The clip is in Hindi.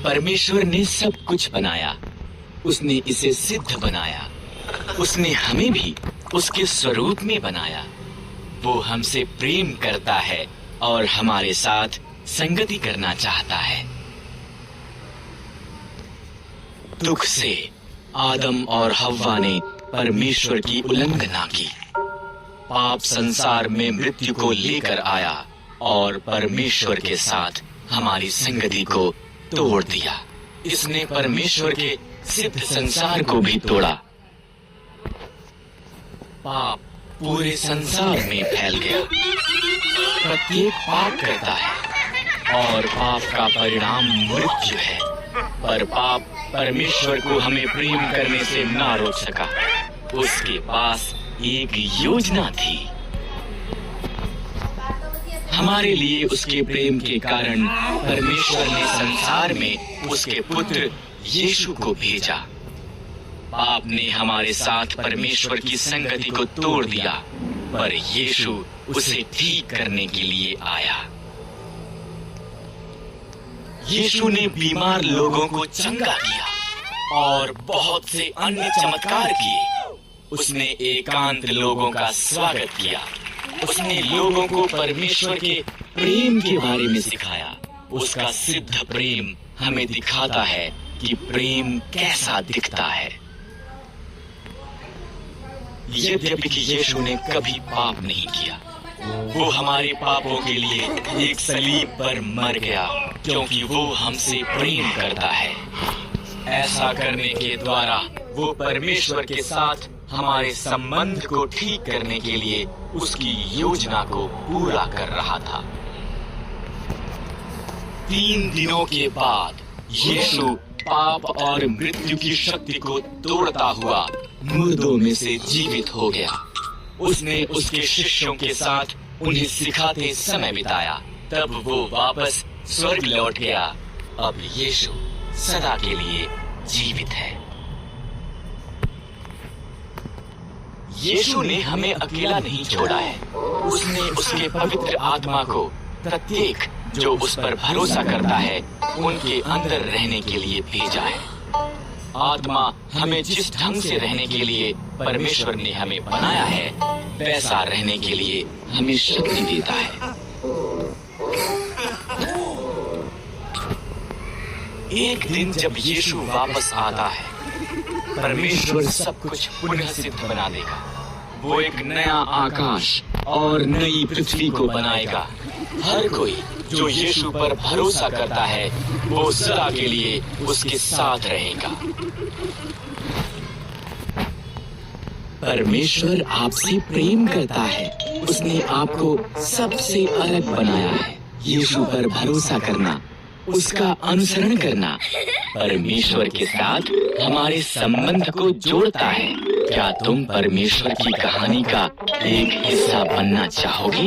परमेश्वर ने सब कुछ बनाया, उसने इसे सिद्ध बनाया। उसने हमें भी उसके स्वरूप में बनाया। वो हमसे प्रेम करता है और हमारे साथ संगति करना चाहता है। दुख से आदम और हव्वा ने परमेश्वर की उल्लंघना की। पाप संसार में मृत्यु को लेकर आया और परमेश्वर के साथ हमारी संगति को तोड़ दिया। इसने परमेश्वर के सिद्ध संसार को भी तोड़ा। पाप पूरे संसार में फैल गया। प्रत्येक पाप करता है और पाप का परिणाम मृत्यु है। पर पाप परमेश्वर को हमें प्रेम करने से ना रोक सका। उसके पास एक योजना थी। हमारे लिए उसके प्रेम के कारण परमेश्वर ने संसार में उसके पुत्र यीशु को भेजा। पाप ने हमारे साथ परमेश्वर की संगति को तोड़ दिया, पर यीशु उसे ठीक करने के लिए आया। यीशु ने बीमार लोगों को चंगा किया और बहुत से अन्य चमत्कार किए। उसने एकांत लोगों का स्वागत किया। उसने लोगों को परमेश्वर के प्रेम के बारे में सिखाया। उसका सिद्ध प्रेम हमें दिखाता है कि प्रेम कैसा दिखता है। यद्यपि कि यीशु ने कभी पाप नहीं किया, वो हमारे पापों के लिए एक सलीब पर मर गया, क्योंकि वो हमसे प्रेम करता है। ऐसा करने के द्वारा वो परमेश्वर के साथ हमारे संबंध को ठीक करने के लिए उसकी योजना को पूरा कर रहा था। 3 दिनों के बाद यीशु पाप और मृत्यु की शक्ति को तोड़ता हुआ मुर्दों में से जीवित हो गया। उसने उसके शिष्यों के साथ उन्हें सिखाते समय बिताया। तब वो वापस स्वर्ग लौट गया। अब यीशु सदा के लिए जीवित है। यीशु ने हमें अकेला नहीं छोड़ा है। उसने उसके पवित्र आत्मा को प्रत्येक जो उस पर भरोसा करता है उनके अंदर रहने के लिए भेजा है। आत्मा हमें जिस ढंग से रहने के लिए परमेश्वर ने हमें बनाया है, वैसा रहने के लिए हमें शक्ति देता है। एक दिन जब यीशु वापस आता है, परमेश्वर सब कुछ पुनः सिद्ध बना देगा। वो एक नया आकाश और नई पृथ्वी को बनाएगा। हर कोई जो यीशु पर भरोसा करता है वो सदा के लिए उसके साथ रहेगा। परमेश्वर आपसे प्रेम करता है। उसने आपको सबसे अलग बनाया है। यीशु पर भरोसा करना, उसका अनुसरण करना परमेश्वर के साथ हमारे संबंध को जोड़ता है। क्या तुम परमेश्वर की कहानी का एक हिस्सा बनना चाहोगे?